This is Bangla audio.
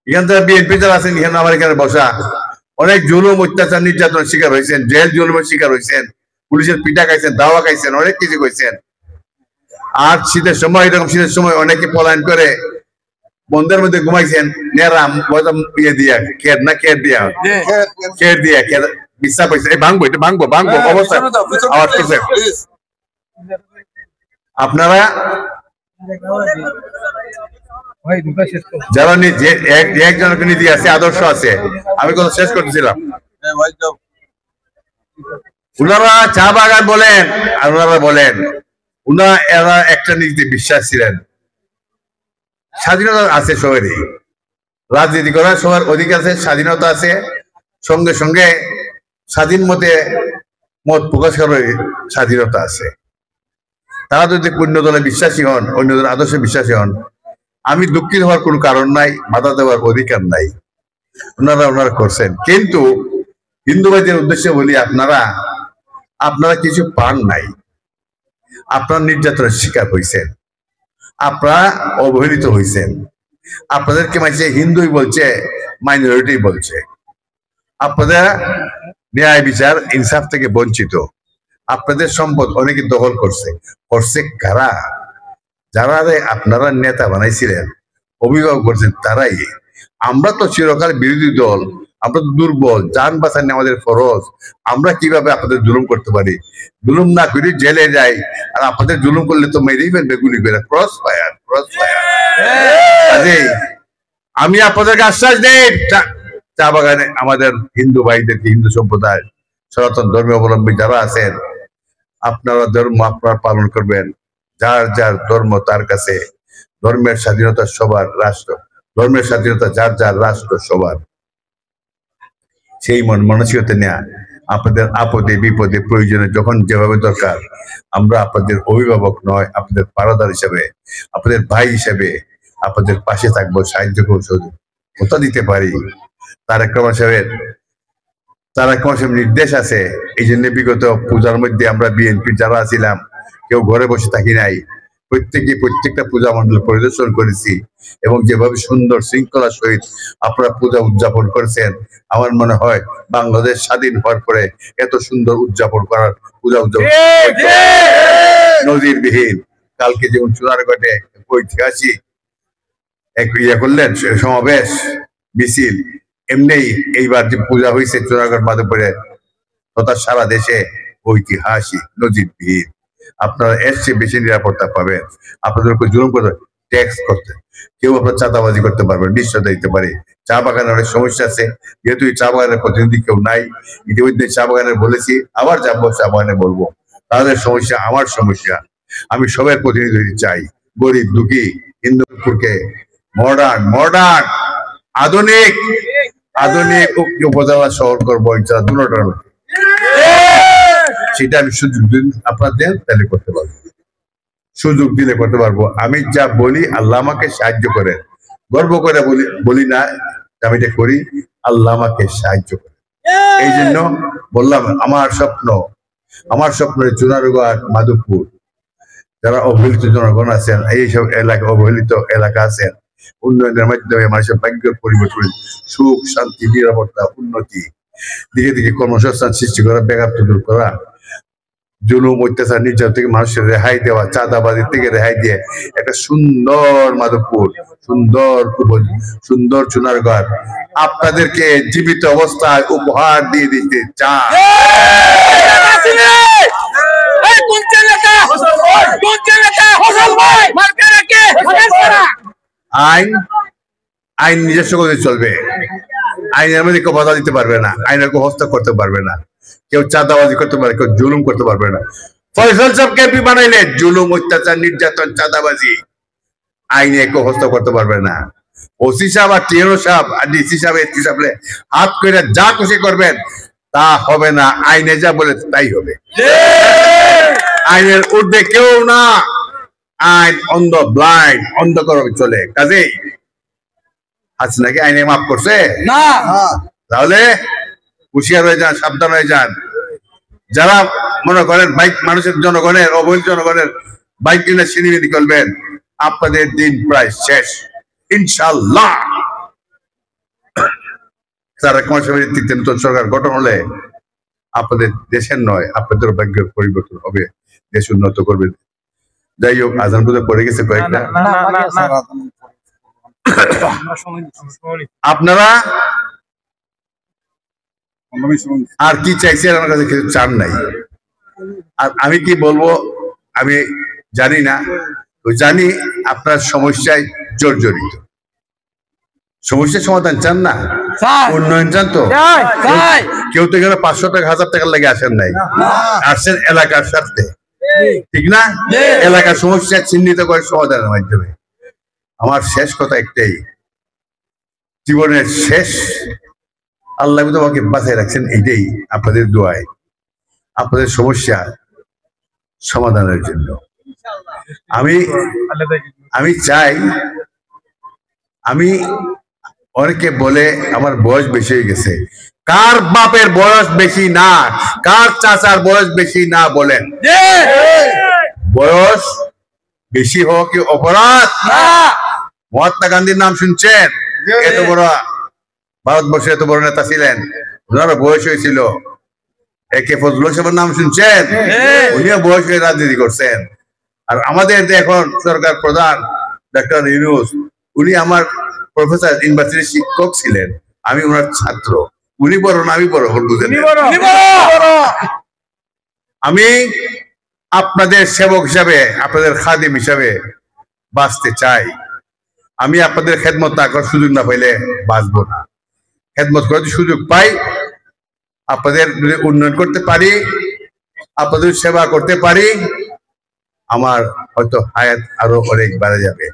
এখান থেকে বিএনপি যারা আছেন এখানে আমার এখানে বসা অনেক জুলুম অত্যাচার নির্যাতনের শিকার হয়েছেন, জেল জুলুমের শিকার হয়েছেন, পুলিশের পিঠা খাইছেন, দাওয়া খাইছেন, অনেক কিছু কইছেন। আর শীতের সময় এরকম শীতের সময় অনেকে পলায়ন করে বন্ধের মধ্যে ঘুমাইছেন নেরাম ইয়ে দিয়া খের না খের দিয়া বিশ্বাস পাইছে ভাঙবো এটা ভাঙবো অবস্থা আওয়াজ করছে। আপনারা যারা একজনের নীতি আছে আদর্শ আছে, আমি কথা শেষ করতেছিলাম, উনারা চা বাগান বলেন আর ওনারা বলেন এরা একটা নীতিতে বিশ্বাস ছিলেন। স্বাধীনতা আছে সবারই, রাজনীতি করার সবার অধিকার আছে, স্বাধীনতা আছে, সঙ্গে সঙ্গে স্বাধীন মতে মত প্রকাশ করার স্বাধীনতা আছে। তারা যদি অন্য দলে বিশ্বাসী হন, অন্য দলের আদর্শে বিশ্বাসী হন, আমি দুঃখিত হওয়ার কোনো কারণ নাই, বাধা দেওয়ার অধিকার নাই, ওনারা করছেন। কিন্তু হিন্দু ভাইদের উদ্দেশ্যে বলি, আপনারা কিছু পান নাই, আপনারা নির্যাতনের শিকার হয়েছেন, আপনারা অবহেলিত হয়েছেন, আপনাদেরকে মাঝে হিন্দুই বলছে, মাইনরিটি বলছে, আপনাদের ন্যায় বিচার ইনসাফ থেকে বঞ্চিত, আপনাদের সম্পদ অনেকে দখল করছে কারা? যারা আপনারা নেতা বানাইছিলেন, অভিভাবক করছেন তারাই। আমরা তো চিরকাল বিরোধী দল, আমরা তো দুর্বল, যান বাঁচানো আমাদের ফরজ। আমরা কিভাবে আপনাদের জুলুম করতে পারি? জুলুম না করি জেলে যাই, আর আপনাদের জুলুম করলে তো মেরেই ফেলবে গুলি করে। Cross fire. আমি আপনাদেরকে আশ্বাস দেই, চা বাগানে আমাদের হিন্দু ভাইদেরকে, হিন্দু সম্প্রদায় সনাতন ধর্মীয় অবলম্বী যারা আছেন, আপনারা ধর্ম আপনারা পালন করবেন, যার যার ধর্ম তার কাছে। ধর্মের স্বাধীনতা সবার, রাষ্ট্র ধর্মের স্বাধীনতা যার যার, রাষ্ট্র সবার। সেই মানসিকতা নেয়া আপনাদের আপদে বিপদে প্রয়োজনে যখন যেভাবে দরকার, আমরা আপনাদের অভিভাবক নয়, আপনাদের পারাদার হিসাবে, আপনাদের ভাই হিসাবে আপনাদের পাশে থাকবো, সাহায্য করতে দিতে পারি। তারেক রহমান সাহেবের নির্দেশ আছে। এই জন্য বিগত পূজার মধ্যে আমরা বিএনপি যারা ছিলাম কেউ ঘরে বসে থাকি নাই, প্রত্যেকটা পূজা মণ্ডল পরিদর্শন করেছি, এবং যেভাবে সুন্দর শৃঙ্খলার সহিত আপনারা পূজা উদযাপন করেছেন, আমার মনে হয় বাংলাদেশ স্বাধীন হওয়ার পরে এত সুন্দর পূজা উদযাপন নজিরবিহীন। কালকে যেমন চুনারগড়ে ঐতিহাসিক করলেন সমাবেশ মিছিল, এমনি এইবার যে পূজা হয়েছে চুনারগড় মাধবপুরে তথা সারা দেশে ঐতিহাসিক নজিরবিহীন। আপনারা এর চেয়ে বেশি নিরাপত্তা পাবেন। আপনাদের উপর জুলুম করতে, ট্যাক্স করতে, কেউ আপনার চাঁদাবাজি করতে পারবেন, নিশ্চয়তা দিতে পারে। চা বাগানের অনেক সমস্যা আছে, যেহেতু এই চা বাগানের প্রতিনিধি কেউ নাই, ইতিমধ্যে চা বাগানের বলেছি, আবার যাবো চা বাগানে বলবো। তাদের সমস্যা আমার সমস্যা, আমি সবার প্রতিনিধি চাই। গরিব দুঃখী হিন্দুপুরকে মডার্ন আধুনিক উপজেলা শহর করবো ইনশাআল্লাহ, দুটোটার মধ্যে। সেটা আমি সুযোগ দিন আপনার দেন, তাহলে করতে পারবো, সুযোগ দিলে করতে পারবো। আমি যা বলি আল্লাহ আমাকে সাহায্য করেন, গর্ব করে বলি না, আমি এটা করি, আল্লাহ আমাকে সাহায্য করে। এই জন্য বললাম, আমার স্বপ্ন চুনারগড় মাধবপুর যারা অবহেলিত জনগণ আছেন, এইসব এলাকা অবহেলিত এলাকা আছেন, উন্নয়নের মাধ্যমে মানুষের ভাগ্যের পরিবর্তন, সুখ শান্তি নিরাপত্তা উন্নতি, দিকে দিকে কর্মসংস্থান সৃষ্টি করা, বেকারত্ব দূর করা, জুলুম অত্যাচার নির্যাতন থেকে মানুষের রেহাই দেওয়া, চাঁদাবাজি থেকে রেহাই দিয়ে একটা সুন্দর মাধবপুর, সুন্দর চুনারগড় আপনাদেরকে জীবিত অবস্থায় উপহার দিয়ে দিতে চান। আইন নিজস্ব গতিতে চলবে, আইনের মধ্যে কেউ বাধা দিতে পারবে না, আইনের কেউ হস্তক্ষেপ করতে পারবে না, কেউ চাঁদাবাজি করতে পারে, কেউ জুলুম করতে পারবে না। ফয়সাল সাহেবকে এমপি বানাইলে জুলুম অত্যাচার নির্যাতন চাঁদাবাজি আইনে কেউ হস্তক্ষেপ করতে পারবে না। ওসি সাহেব আর টিএনও সাহেব আর ডিসি সাহেব এসপি সাহেব হাত করে যা খুশি করবেন তা হবে না, আইনে যা বলে তাই হবে। আইনের ঊর্ধ্বে কেউ না, আইন অন্ধ করে চলে। কাজেই হাসিনাকে আইনে মাফ করছে না, তাহলে হুঁশিয়ার হয়ে যান, সাবধান হয়ে যান। যারা মনে করেন বাইক মানুষের জনগণের, অবহেলিত জনগণের বাইক কিনে সিনেমিনি করবেন, আপনাদের দিন প্রায় শেষ ইনশাল্লাহ। তারেক রহমানের নেতৃত্বে নতুন সরকার গঠন হলে আপনাদের দেশের নয়, আপনাদের ভাগ্যের পরিবর্তন হবে, দেশ উন্নত করবে। যাই হোক, আজান বুঝে পড়ে গেছে কয়েকটা। আপনারা আর কি চাইছেন আমার কাছে কিছু চান নাই। আর আমি কি বলবো আমি জানি না, জানি আপনার সমস্যায় জর্জরিত। সমস্যার সমাধান চান না, উন্নয়ন চান তো। কেউ তো এখানে 500 টাকা 1000 টাকার লাগে আসেন নাই, আসছেন এলাকার স্বার্থে, ঠিক না? এলাকার সমস্যা চিহ্নিত করে সমাধানের মাধ্যমে। আমার শেষ কথা একটাই, জীবনের শেষ আল্লাহ তোমাকে বাঁচায় রাখছেন, এইটাই আপনাদের দোয়ায়, আপনাদের সমস্যা সমাধানের জন্য। আমি চাই, আমি অনেকে বলে আমার বয়স বেশি হয়ে গেছে, কার বাপের বয়স বেশি না, কার চাচার বয়স বেশি না বলেন। বয়স বেশি হওয়া কি অপরাধ? মহাত্মা গান্ধীর নাম শুনছেন? এত বড় ভারতবর্ষে এত বড় নেতা ছিলেন, ওনার বয়স হয়েছিল। একে ফজলুল সাহেবের নাম শুনছেন? উনিও বয়স হয়ে রাজনীতি করছেন। আর আমাদের এখন সরকার প্রধান ডক্টর ইউনূস, উনি আমার প্রফেসর, ইউনিভার্সিটির শিক্ষক ছিলেন, আমি ওনার ছাত্র। উনি বড় না আমি বড়? বুঝেন? আমি আপনাদের সেবক হিসাবে, আপনাদের খাদিম হিসাবে বাঁচতে চাই। আমি আপনাদের খেদমত না করার সুযোগ না পাইলে বাঁচবো না। খেদমত করার সুযোগ পাই, আপনাদের উন্নয়ন করতে পারি, আপনাদের সেবা করতে পারি, আমার হয়তো হায়াত আরো অনেক বেড়ে যাবে।